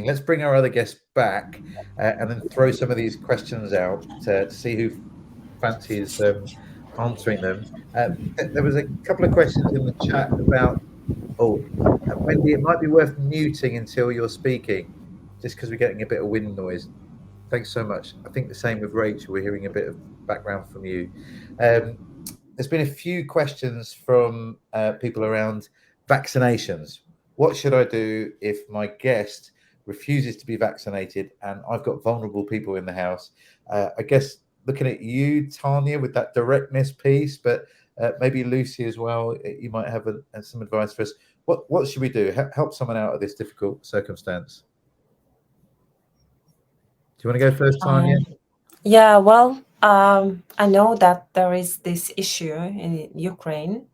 Let's bring our other guests back and then throw some of these questions out to see who fancies answering them. There was a couple of questions in the chat about, Wendy, it might be worth muting until you're speaking, just because we're getting a bit of wind noise. Thanks so much. I think the same with Rachel. We're hearing a bit of background from you. There's been a few questions from people around vaccinations. What should I do if my guest refuses to be vaccinated and I've got vulnerable people in the house? I guess looking at you, Tanya, with that directness piece, but maybe Lucy as well, you might have some advice for us. What should we do? Help someone out of this difficult circumstance. Do you want to go first, Tanya? Yeah, well, I know that there is this issue in Ukraine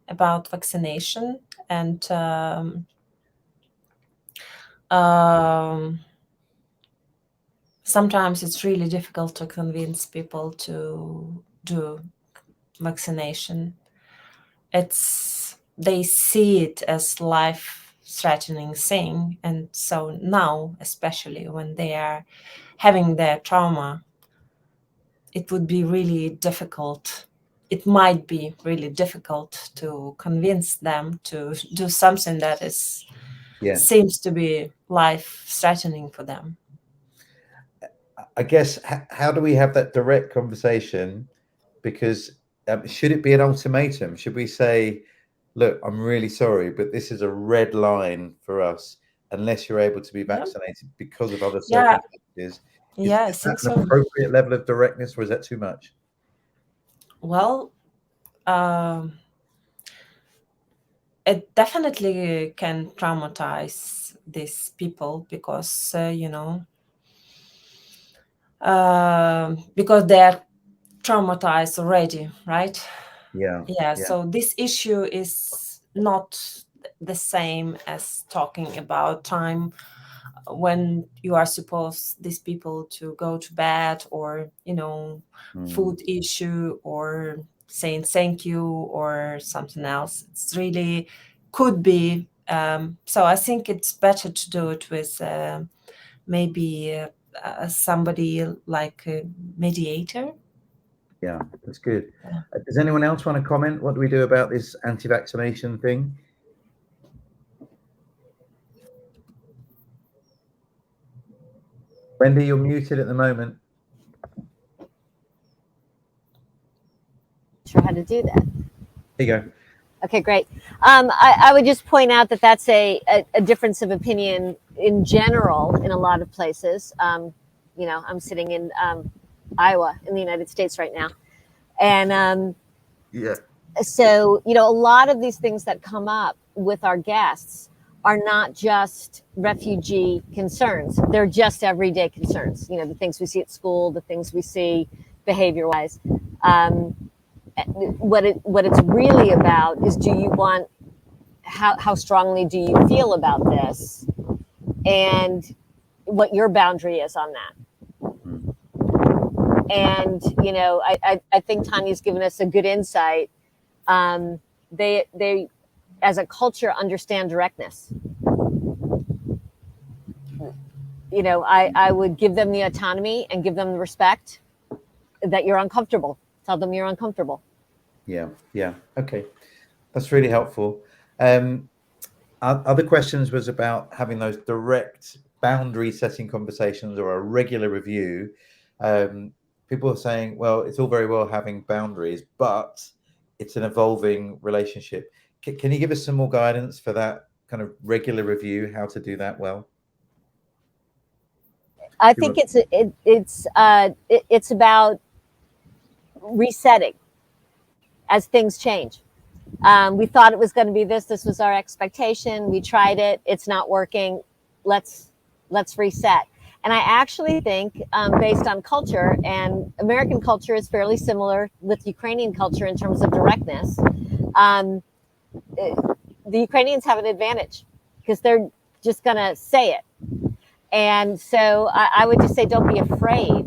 about vaccination, and sometimes it's really difficult to convince people to do vaccination. They see it as life-threatening thing, and so now, especially when they are having their trauma, it would be really difficult. It might be really difficult to convince them to do something that seems to be life-threatening for them. I guess, how do we have that direct conversation? Because should it be an ultimatum? Should we say, look, I'm really sorry, but this is a red line for us unless you're able to be vaccinated because of other circumstances? Yeah, Is that an appropriate level of directness, or is that too much? Well, it definitely can traumatize these people because, because they're traumatized already, right? Yeah. So this issue is not the same as talking about time when you are supposed these people to go to bed, or food issue, or saying thank you, or something else. It's really could be. So I think it's better to do it with maybe somebody like a mediator. Yeah, that's good. Does anyone else want to comment? What do we do about this anti-vaccination thing? Wendy, you're muted at the moment. Sure how to do that. There you go. Okay, great. I would just point out that that's a difference of opinion in general in a lot of places. I'm sitting in Iowa in the United States right now. And so, a lot of these things that come up with our guests are not just refugee concerns. They're just everyday concerns. The things we see at school, the things we see behavior-wise. What it's really about is, do you want, how strongly do you feel about this, and what your boundary is on that. And I think Tanya's given us a good insight. They as a culture understand directness. I would give them the autonomy and give them the respect that you're uncomfortable. Tell them you're uncomfortable. Yeah. Okay, that's really helpful. Other questions was about having those direct boundary setting conversations or a regular review. People are saying, well, it's all very well having boundaries, but it's an evolving relationship. Can you give us some more guidance for that kind of regular review, how to do that well? I think it's about resetting as things change. We thought it was going to be this. This was our expectation. We tried it. It's not working. Let's reset. And I actually think, based on culture, and American culture is fairly similar with Ukrainian culture in terms of directness, the Ukrainians have an advantage because they're just going to say it. And so I would just say, don't be afraid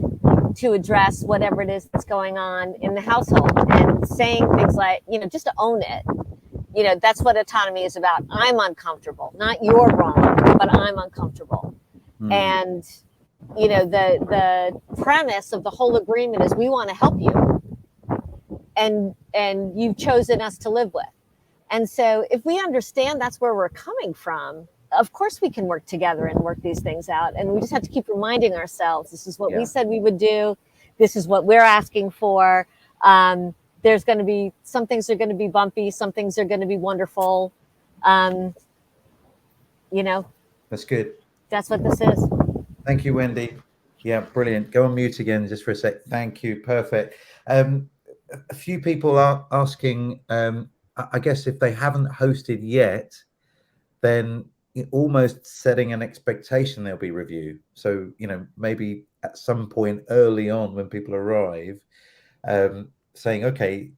to address whatever it is that's going on in the household, and saying things like, just to own it. That's what autonomy is about. I'm uncomfortable, not you're wrong, but I'm uncomfortable. And the premise of the whole agreement is we want to help you, and you've chosen us to live with. And so if we understand that's where we're coming from, of course we can work together and work these things out. And we just have to keep reminding ourselves, this is what we said we would do. This is what we're asking for. There's going to be, some things are going to be bumpy. Some things are going to be wonderful. That's good. That's what this is. Thank you, Wendy. Yeah, brilliant. Go on mute again just for a sec. Thank you. Perfect. A few people are asking, I guess if they haven't hosted yet, then almost setting an expectation there'll be review. So, maybe at some point early on when people arrive, saying, okay,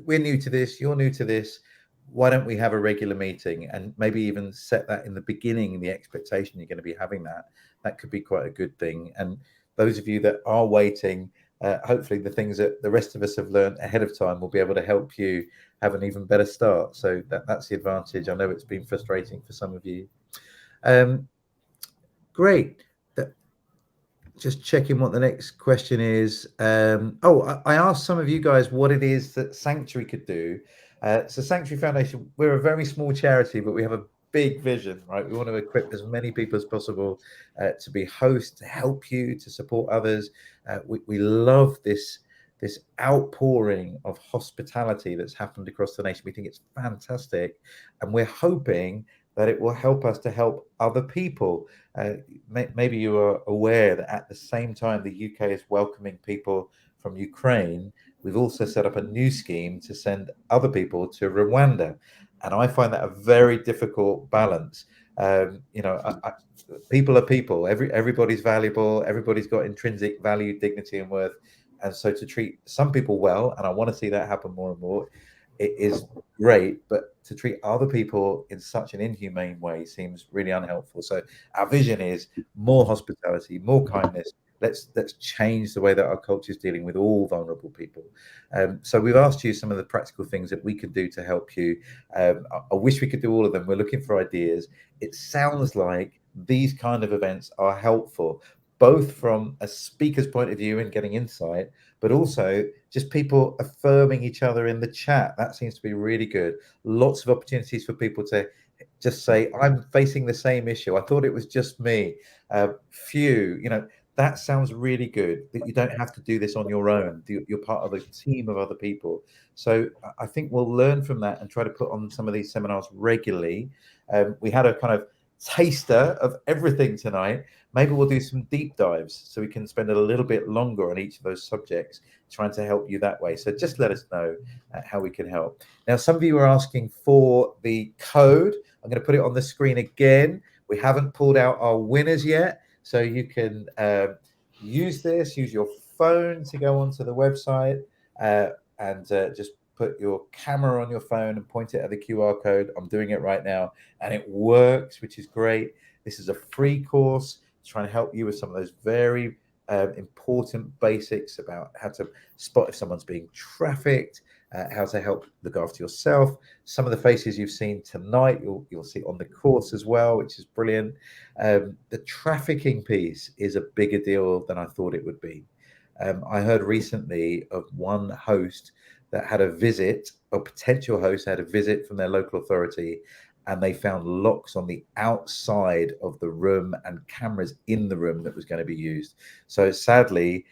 we're new to this, you're new to this, why don't we have a regular meeting? And maybe even set that in the beginning, the expectation you're going to be having that could be quite a good thing. And those of you that are waiting, hopefully the things that the rest of us have learned ahead of time will be able to help you have an even better start. So that's the advantage. I know it's been frustrating for some of you. Great. Just checking what the next question is. I asked some of you guys what it is that Sanctuary could do. So Sanctuary Foundation, we're a very small charity, but we have a big vision, right? We want to equip as many people as possible to be hosts, to help you, to support others. We love this outpouring of hospitality that's happened across the nation. We think it's fantastic, and we're hoping that it will help us to help other people. Maybe you are aware that at the same time the UK is welcoming people from Ukraine, we've also set up a new scheme to send other people to Rwanda. And I find that a very difficult balance. People are people. Everybody's valuable. Everybody's got intrinsic value, dignity, and worth. And so to treat some people well, and I want to see that happen more and more, it is great, but to treat other people in such an inhumane way seems really unhelpful. So our vision is more hospitality, more kindness. Let's change the way that our culture is dealing with all vulnerable people. So we've asked you some of the practical things that we could do to help you. I wish we could do all of them. We're looking for ideas. It sounds like these kind of events are helpful, both from a speaker's point of view and getting insight, but also just people affirming each other in the chat. That seems to be really good. Lots of opportunities for people to just say, I'm facing the same issue. I thought it was just me. That sounds really good, that you don't have to do this on your own. You're part of a team of other people. So I think we'll learn from that and try to put on some of these seminars regularly. We had a kind of taster of everything tonight. Maybe we'll do some deep dives so we can spend a little bit longer on each of those subjects, trying to help you that way. So just let us know how we can help. Now, some of you are asking for the code. I'm going to put it on the screen again. We haven't pulled out our winners yet. So you can use your phone to go onto the website and just put your camera on your phone and point it at the QR code. I'm doing it right now and it works, which is great. This is a free course trying to help you with some of those very important basics about how to spot if someone's being trafficked, how to help look after yourself. Some of the faces you've seen tonight, you'll see on the course as well, which is brilliant. The trafficking piece is a bigger deal than I thought it would be. I heard recently of one host that had a visit, or potential host had a visit from their local authority, and they found locks on the outside of the room and cameras in the room that was going to be used. So sadly,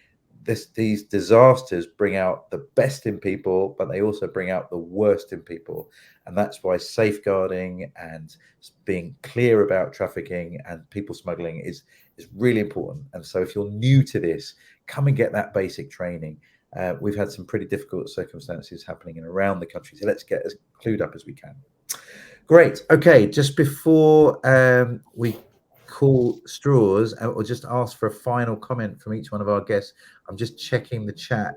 these disasters bring out the best in people, but they also bring out the worst in people. And that's why safeguarding and being clear about trafficking and people smuggling is really important. And so if you're new to this, come and get that basic training. We've had some pretty difficult circumstances happening in around the country, so let's get as clued up as we can. Great. Okay, just before we call straws, or just ask for a final comment from each one of our guests, I'm just checking the chat.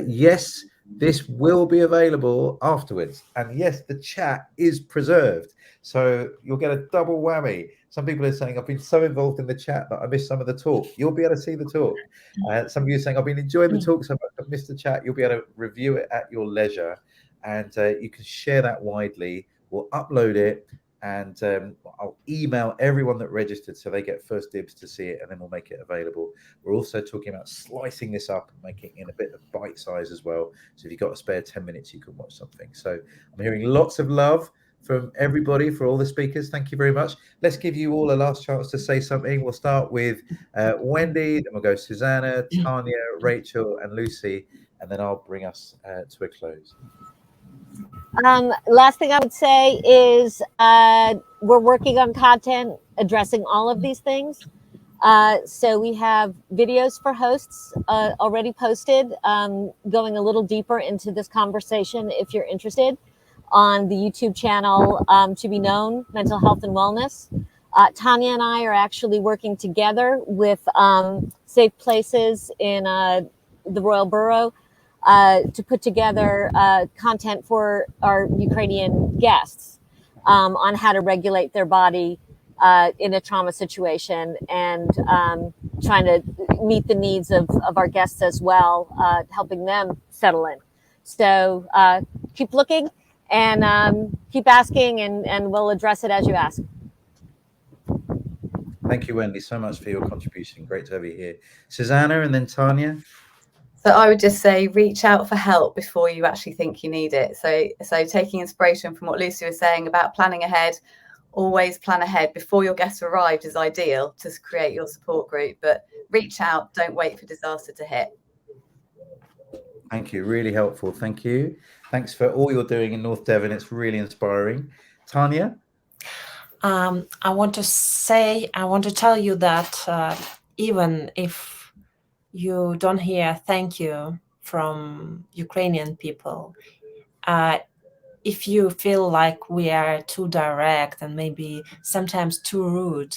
Yes, this will be available afterwards, and yes, the chat is preserved, so you'll get a double whammy. Some people are saying, I've been so involved in the chat that I missed some of the talk. You'll be able to see the talk. Some of you are saying, I've been enjoying the talk so much, I've missed the chat. You'll be able to review it at your leisure, and you can share that widely. We'll upload it. and I'll email everyone that registered so they get first dibs to see it, and then we'll make it available. We're also talking about slicing this up and making it in a bit of bite size as well. So if you've got a spare 10 minutes, you can watch something. So I'm hearing lots of love from everybody, for all the speakers. Thank you very much. Let's give you all a last chance to say something. We'll start with Wendy, then we'll go Susanna, Tanya, Rachel, and Lucy, and then I'll bring us to a close. Last thing I would say is we're working on content addressing all of these things. So we have videos for hosts already posted, going a little deeper into this conversation if you're interested, on the YouTube channel To Be Known, Mental Health and Wellness. Tanya and I are actually working together with Safe Places in the Royal Borough to put together content for our Ukrainian guests on how to regulate their body in a trauma situation, and trying to meet the needs of our guests as well, helping them settle in. So keep looking and keep asking, and we'll address it as you ask. Thank you, Wendy, so much for your contribution. Great to have you here. Susanna, and then Tanya. So I would just say reach out for help before you actually think you need it. So taking inspiration from what Lucy was saying about planning ahead, always plan ahead. Before your guests arrived is ideal to create your support group, but reach out, don't wait for disaster to hit. Thank you, really helpful. Thank you. Thanks for all you're doing in North Devon. It's really inspiring. Tanya? I want to tell you that even if you don't hear thank you from Ukrainian people, if you feel like we are too direct and maybe sometimes too rude,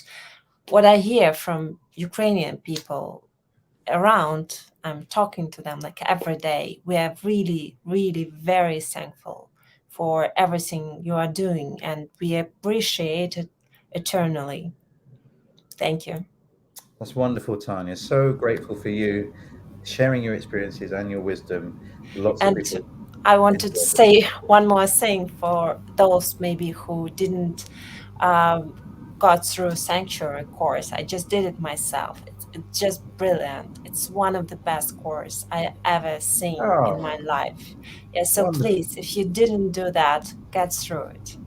what I hear from Ukrainian people around, I'm talking to them like every day, we are really, really very thankful for everything you are doing, and we appreciate it eternally. Thank you. That's wonderful, Tanya. So grateful for you sharing your experiences and your wisdom. Lots of people. I wanted to say one more thing for those maybe who didn't got through Sanctuary course. I just did it myself. It's just brilliant. It's one of the best course I ever seen in my life. Yeah, so wonderful. Please, if you didn't do that, get through it.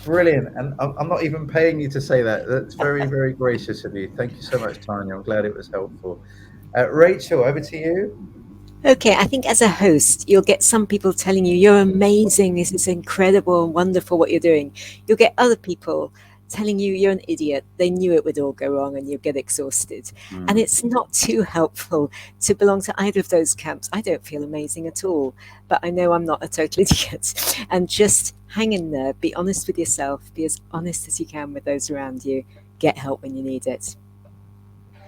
Brilliant. And I'm not even paying you to say that. That's very, very gracious of you. Thank you so much, Tanya. I'm glad it was helpful. Rachel, over to you. Okay, I think as a host, you'll get some people telling you, you're amazing, this is incredible and wonderful what you're doing. You'll get other people telling you you're an idiot, they knew it would all go wrong, and you'll get exhausted. And it's not too helpful to belong to either of those camps. I don't feel amazing at all, but I know I'm not a total idiot. And just hang in there, be honest with yourself, be as honest as you can with those around you, get help when you need it.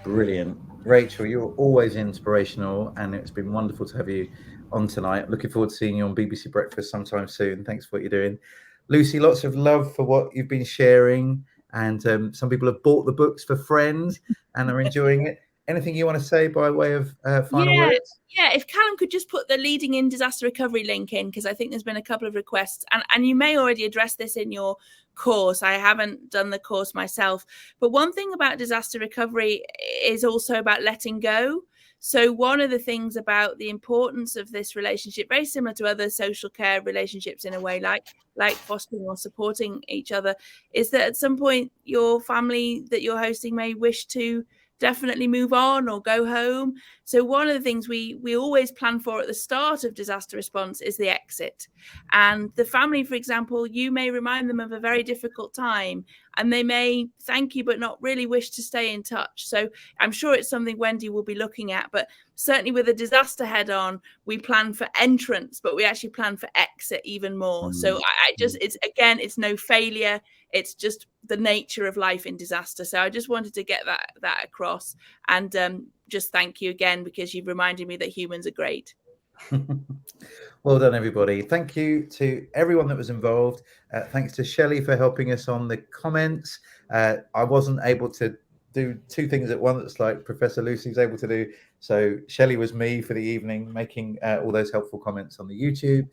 Brilliant. Rachel, you're always inspirational, and it's been wonderful to have you on tonight. Looking forward to seeing you on BBC Breakfast sometime soon. Thanks for what you're doing. Lucy, lots of love for what you've been sharing, and some people have bought the books for friends and are enjoying it. Anything you want to say by way of final words? Yeah, if Callum could just put the Leading in Disaster Recovery link in, because I think there's been a couple of requests, and you may already address this in your course. I haven't done the course myself, but one thing about disaster recovery is also about letting go. So one of the things about the importance of this relationship, very similar to other social care relationships in a way, like fostering or supporting each other, is that at some point your family that you're hosting may wish to definitely move on or go home. So one of the things we always plan for at the start of disaster response is the exit. And the family, for example, you may remind them of a very difficult time, and they may thank you but not really wish to stay in touch. So I'm sure it's something Wendy will be looking at, but certainly with a disaster head on, we plan for entrance, but we actually plan for exit even more. So it's no failure. It's just the nature of life in disaster. So I just wanted to get that across, and just thank you again, because you've reminded me that humans are great. Well done, everybody. Thank you to everyone that was involved. Thanks to Shelley for helping us on the comments. I wasn't able to do two things at once like Professor Lucy's able to do. So Shelley was me for the evening, making all those helpful comments on the YouTube.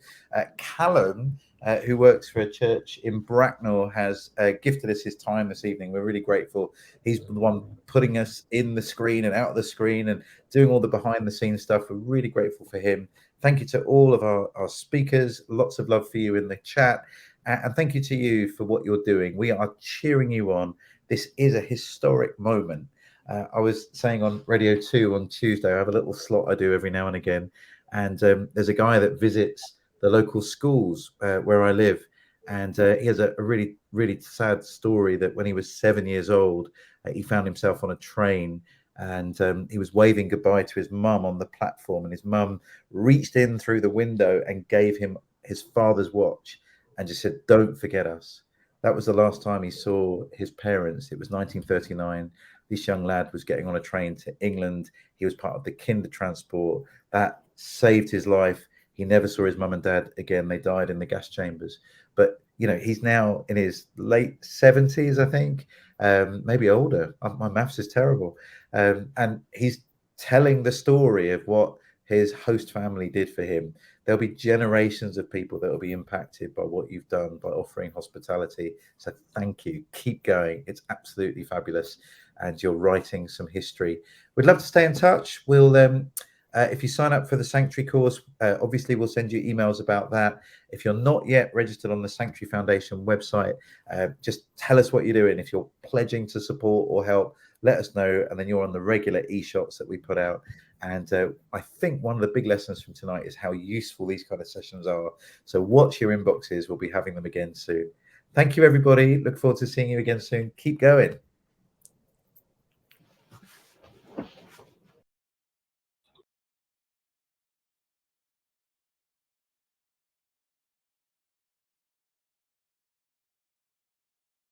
Callum who works for a church in Bracknell, has gifted us his time this evening. We're really grateful. He's the one putting us in the screen and out of the screen and doing all the behind the scenes stuff. We're really grateful for him. Thank you to all of our speakers. Lots of love for you in the chat. And thank you to you for what you're doing. We are cheering you on. This is a historic moment. I was saying on Radio 2 on Tuesday, I have a little slot I do every now and again. And there's a guy that visits the local schools where I live. And he has a really, really sad story that when he was 7 years old, he found himself on a train and he was waving goodbye to his mum on the platform. And his mum reached in through the window and gave him his father's watch and just said, "Don't forget us." That was the last time he saw his parents. It was 1939. This young lad was getting on a train to England. He was part of the kinder transport. That saved his life. He never saw his mum and dad again. They died in the gas chambers. But, you know, he's now in his late 70s, I think, maybe older. My maths is terrible. And he's telling the story of what his host family did for him. There'll be generations of people that will be impacted by what you've done by offering hospitality. So thank you. Keep going. It's absolutely fabulous. And you're writing some history. We'd love to stay in touch. We'll, if you sign up for the Sanctuary course, obviously we'll send you emails about that. If you're not yet registered on the Sanctuary Foundation website, just tell us what you're doing. If you're pledging to support or help, let us know. And then you're on the regular e-shots that we put out. And I think one of the big lessons from tonight is how useful these kind of sessions are. So watch your inboxes. We'll be having them again soon. Thank you, everybody. Look forward to seeing you again soon. Keep going.